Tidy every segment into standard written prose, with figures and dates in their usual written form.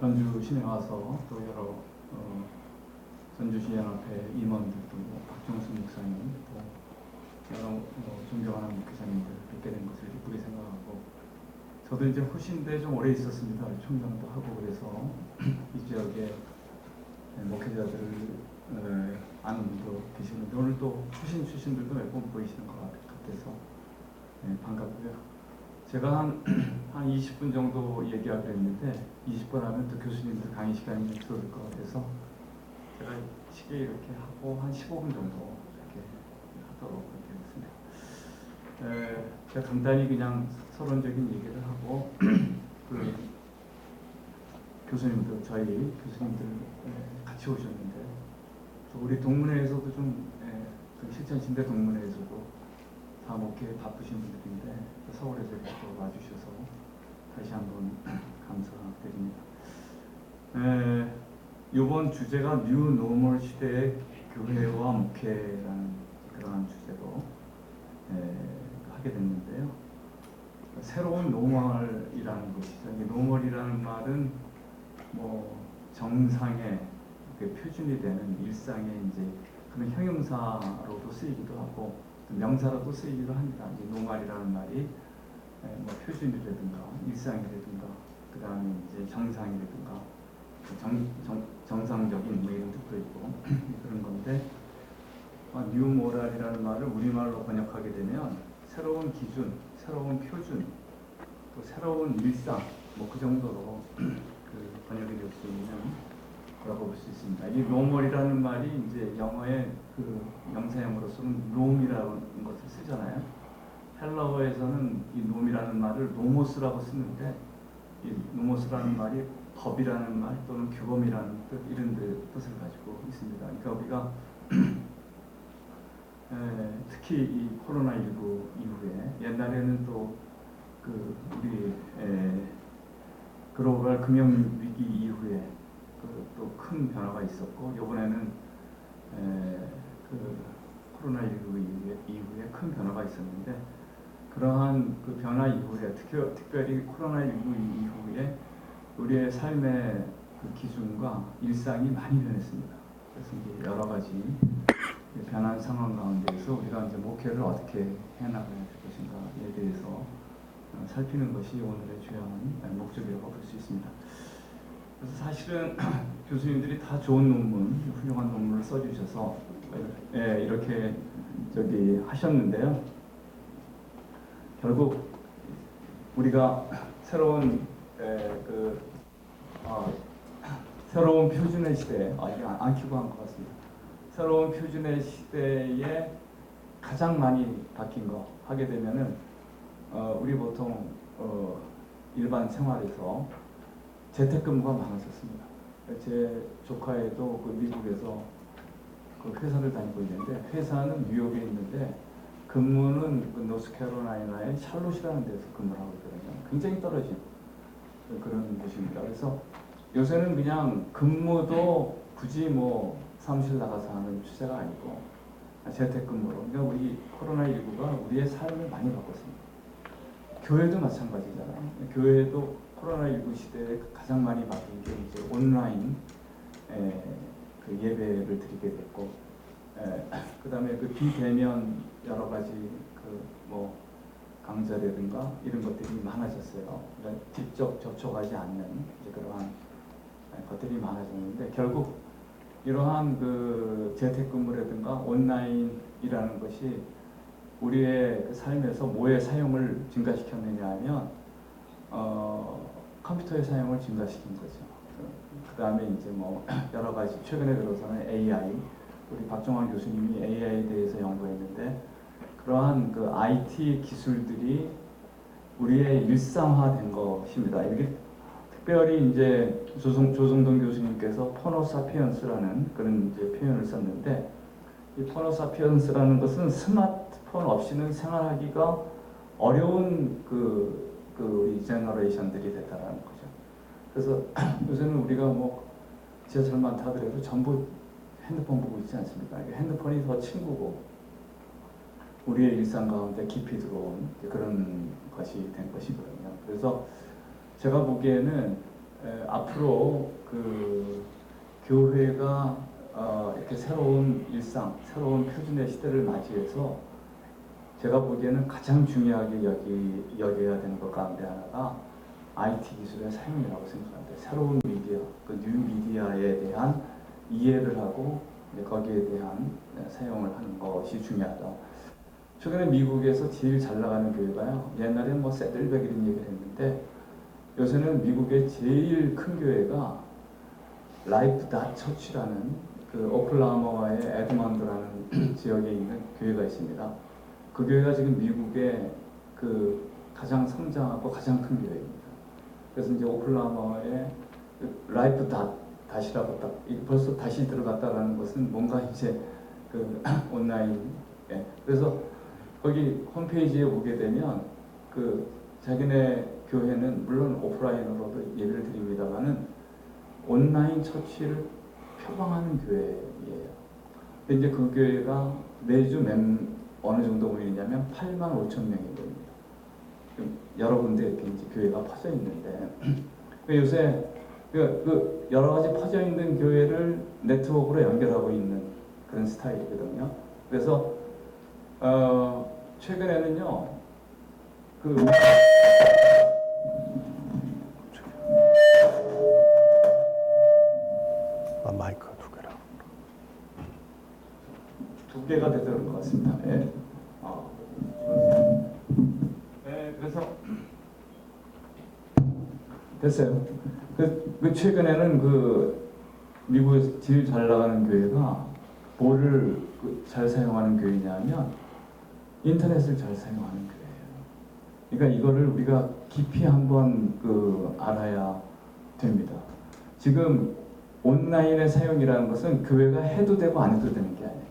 전주시내 와서 또 여러 전주시연합회 임원들도 박종수 목사님 또 여러 존경하는 목회자님들 뵙게 된 것을 기쁘게 생각하고, 저도 이제 후신대 좀 오래 있었습니다. 총장도 하고 그래서 이 지역에 목회자들을 아는 분도 계시는데, 오늘 또 후신 출신들도 몇 번 보이시는 것 같아서 반갑고요. 제가 한 20분 정도 얘기하기로 했는데 20분 하면 또 교수님들 강의 시간이 좀 줄어들 것 같아서 제가 시계 이렇게 하고 한 15분 정도 이렇게 하도록 하겠습니다. 제가 간단히 그냥 서론적인 얘기를 하고 그 교수님들, 저희 교수님들 같이 오셨는데, 또 우리 동문회에서도 좀 그 실천신대 동문회에서도 다 목회 바쁘신 분들인데 서울에서 이렇게 와주셔서 다시 한번 감사드립니다. 이번 주제가 뉴 노멀 시대의 교회와 목회라는 그러한 주제로 하게 됐는데요. 새로운 노멀이라는 것이죠. 이 노멀이라는 말은 뭐 정상의 표준이 되는 일상의 이제 그런 형용사로도 쓰이기도 하고 명사로도 쓰이기도 합니다. 이제 노멀이라는 말이 뭐 표준이라든가 일상이라든가 그 다음에 이제 정상이라든가 정상적인 뭐 이런 뜻도 있고 그런 건데, 뉴모랄이라는 말을 우리말로 번역하게 되면 새로운 기준, 새로운 표준, 또 새로운 일상, 뭐 그 정도로 그 번역이 될 수 있는 라고 볼 수 있습니다. 이 노멀이라는 말이 이제 영어의 그 명사형으로서는 롬이라는 것을 쓰잖아요. 헬라어에서는 이 놈이라는 말을 노모스라고 쓰는데, 이 노모스라는 말이 법이라는 말 또는 규범이라는 뜻, 이런 뜻을 가지고 있습니다. 그러니까 우리가 특히 이 코로나19 이후에, 옛날에는 또 그 우리 글로벌 금융 위기 이후에 또 큰 변화가 있었고, 이번에는 그 코로나19 이후에 큰 변화가 있었는데, 그러한 그 변화 이후에 특별히 코로나19 이후에 우리의 삶의 그 기준과 일상이 많이 변했습니다. 그래서 이제 여러 가지 변한 상황 가운데서 우리가 이제 목회를 어떻게 해나가야 될 것인가에 대해서 살피는 것이 오늘의 주요한 목적이라고 볼 수 있습니다. 그래서 사실은 교수님들이 다 좋은 논문, 훌륭한 논문을 써주셔서 이렇게 하셨는데요. 결국 우리가 새로운 새로운 표준의 시대, 이게 안 켜고 한 것 같습니다. 새로운 표준의 시대에 가장 많이 바뀐 거 하게 되면은 우리 보통 일반 생활에서 재택근무가 많아졌습니다. 제 조카애도 그 미국에서 그 회사를 다니고 있는데, 회사는 뉴욕에 있는데 근무는 그 노스캐롤라이나의 샬롯이라는 데서 근무를 하고 있거든요. 굉장히 떨어진 그런 곳입니다. 그래서 요새는 그냥 근무도 굳이 뭐 사무실 나가서 하는 추세가 아니고 재택근무로. 그러니까 우리 코로나19가 우리의 삶을 많이 바꿨습니다. 교회도 마찬가지잖아요. 교회도 코로나19 시대에 가장 많이 바뀐 게 이제 온라인 그 예배를 드리게 됐고, 그 다음에 그 비대면 여러 가지 그 뭐 강좌라든가 이런 것들이 많아졌어요. 그러니까 직접 접촉하지 않는 이제 그러한 것들이 많아졌는데, 결국 이러한 그 재택근무라든가 온라인이라는 것이 우리의 그 삶에서 뭐의 사용을 증가시켰느냐 하면 컴퓨터의 사용을 증가시킨 거죠. 그 다음에 이제 뭐 여러 가지, 최근에 들어서는 AI, 우리 박정환 교수님이 AI에 대해서 연구했는데, 그러한 그 IT 기술들이 우리의 일상화된 것입니다. 이게 특별히 이제 조성동 교수님께서 포노사피언스라는 그런 이제 표현을 썼는데, 이 포노사피언스라는 것은 스마트폰 없이는 생활하기가 어려운 우리 제너레이션들이 됐다라는 거죠. 그래서 요새는 우리가 뭐 지하철만 타더라도 전부 핸드폰 보고 있지 않습니까? 핸드폰이 더 친구고 우리의 일상 가운데 깊이 들어온 그런 것이 된 것이거든요. 그래서 제가 보기에는 앞으로 그 교회가 이렇게 새로운 일상, 새로운 표준의 시대를 맞이해서 제가 보기에는 가장 중요하게 여겨야 되는 것 가운데 하나가 IT 기술의 사용이라고 생각합니다. 새로운 미디어, 그 뉴 미디어에 대한 이해를 하고 거기에 대한 사용을 하는 것이 중요하다. 최근에 미국에서 제일 잘 나가는 교회가요. 옛날에는 뭐 새들백 이런 얘기를 했는데 요새는 미국의 제일 큰 교회가 라이프 닷 처치라는 그 오클라호마의 에드먼드라는 지역에 있는 교회가 있습니다. 그 교회가 지금 미국의 그 가장 성장하고 가장 큰 교회입니다. 그래서 이제 오클라호마의 라이프 닷이라고 딱 벌써 다시 들어갔다라는 것은 뭔가 이제 그 온라인 그래서 거기 홈페이지에 보게 되면 그 자기네 교회는 물론 오프라인으로도 예배를 드립니다만은 온라인 처치를 표방하는 교회예요. 근데 이제 그 교회가 매주 어느 정도 모이냐면 85,000명이 모입니다. 여러 군데 이렇게 이제 교회가 퍼져 있는데 요새 그 여러 가지 퍼져 있는 교회를 네트워크로 연결하고 있는 그런 스타일이거든요. 그래서 최근에는요 그 마이크 두 개라. 두 개가 되는 것 같습니다. 네. 네, 그래서 됐어요. 그 최근에는 그 미국에서 제일 잘 나가는 교회가 뭐를 잘 사용하는 교회냐면 인터넷을 잘 사용하는 교회예요. 그러니까 이거를 우리가 깊이 한번 알아야 됩니다. 지금 온라인의 사용이라는 것은 교회가 해도 되고 안 해도 되는 게 아니에요.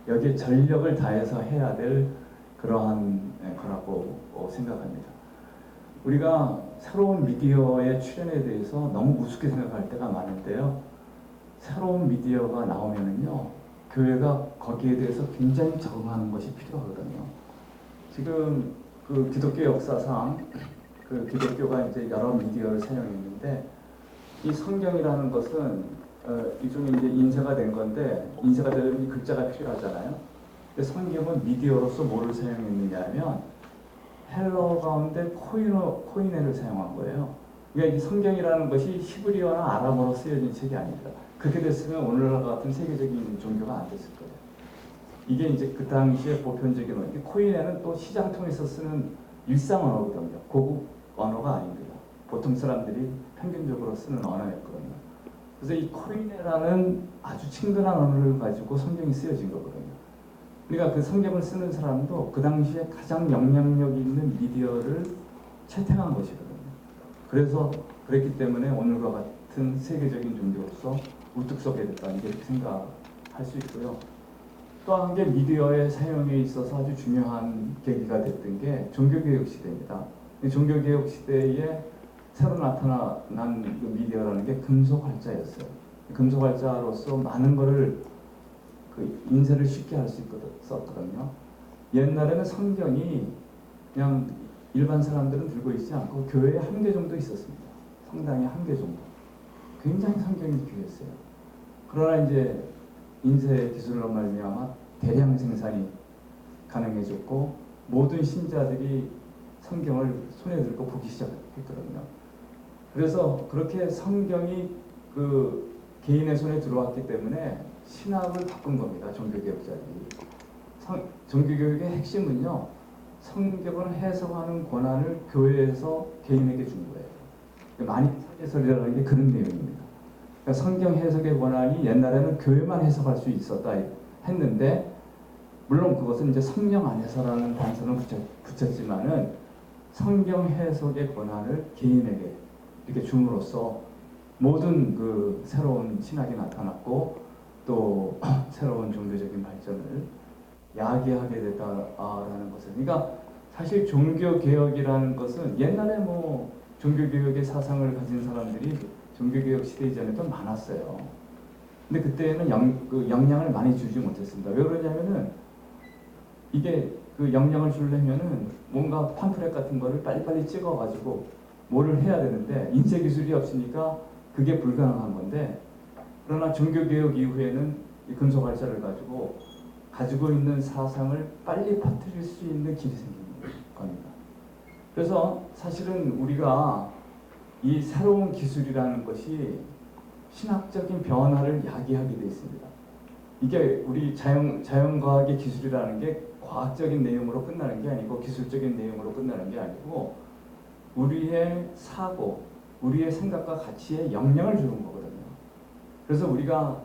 여기에 전력을 다해서 해야 될 그러한 거라고 생각합니다. 우리가 새로운 미디어의 출현에 대해서 너무 우습게 생각할 때가 많은데요. 새로운 미디어가 나오면은요, 교회가 거기에 대해서 굉장히 적응하는 것이 필요하거든요. 지금 그 기독교 역사상 그 기독교가 이제 여러 미디어를 사용했는데 이 성경이라는 것은 일종의 이제 인쇄가 된 건데 인쇄가 되려면 글자가 필요하잖아요. 근데 성경은 미디어로서 뭐를 사용했느냐면 헬러 가운데 코이네를 사용한 거예요. 그러니까 이 성경이라는 것이 히브리어나 아람어로 쓰여진 책이 아닙니다. 그렇게 됐으면 오늘날 같은 세계적인 종교가 안 됐을 거예요. 이게 이제 그 당시에 보편적인 언어. 코이네는 또 시장 통해서 쓰는 일상 언어거든요. 고급 언어가 아닙니다. 보통 사람들이 평균적으로 쓰는 언어였거든요. 그래서 이 코이네라는 아주 친근한 언어를 가지고 성경이 쓰여진 거거든요. 그러니까 그 성경을 쓰는 사람도 그 당시에 가장 영향력 있는 미디어를 채택한 것이거든요. 그래서 그랬기 때문에 오늘과 같은 세계적인 종교로서 우뚝 서게 됐다 이렇게 생각할 수 있고요. 또 한 개 미디어의 사용에 있어서 아주 중요한 계기가 됐던 게 종교개혁 시대입니다. 이 종교개혁 시대에 새로 나타난 그 미디어라는 게 금속활자였어요. 금속활자로서 많은 것을 그 인쇄를 쉽게 할 수 있었거든요. 옛날에는 성경이 그냥 일반 사람들은 들고 있지 않고 교회에 한 개 정도 있었습니다. 성당에 한 개 정도. 굉장히 성경이 귀했어요. 그러나 이제 인쇄 기술로 말미암아 대량 생산이 가능해졌고 모든 신자들이 성경을 손에 들고 보기 시작했거든요. 그래서 그렇게 성경이 그 개인의 손에 들어왔기 때문에 신학을 바꾼 겁니다. 종교개혁자들이. 종교개혁의 핵심은요. 성경을 해석하는 권한을 교회에서 개인에게 준 거예요. 만인설계설이라는 게 그런 내용입니다. 그러니까 성경 해석의 권한이 옛날에는 교회만 해석할 수 있었다 했는데 물론 그것은 이제 성령 안에서라는 단서는 붙였지만은 성경 해석의 권한을 개인에게 이렇게 줌으로써 모든 그 새로운 신학이 나타났고 또 새로운 종교적인 발전을 야기하게 됐다라는 것을. 그러니까 사실 종교개혁이라는 것은 옛날에 뭐 종교개혁의 사상을 가진 사람들이 종교개혁 시대 이전에도 많았어요. 근데 그때는 영향을 많이 주지 못했습니다. 왜 그러냐면은 이게 그 영향을 주려면은 뭔가 팜플렛 같은 거를 빨리빨리 찍어가지고 뭐를 해야 되는데 인쇄 기술이 없으니까 그게 불가능한 건데, 그러나 종교개혁 이후에는 이 금속활자를 가지고 있는 사상을 빨리 퍼뜨릴 수 있는 길이 생긴 겁니다. 그래서 사실은 우리가 이 새로운 기술이라는 것이 신학적인 변화를 야기하게 되어 있습니다. 이게 우리 자연과학의 기술이라는 게 과학적인 내용으로 끝나는 게 아니고 기술적인 내용으로 끝나는 게 아니고 우리의 사고, 우리의 생각과 가치에 영향을 주는 거거든요. 그래서 우리가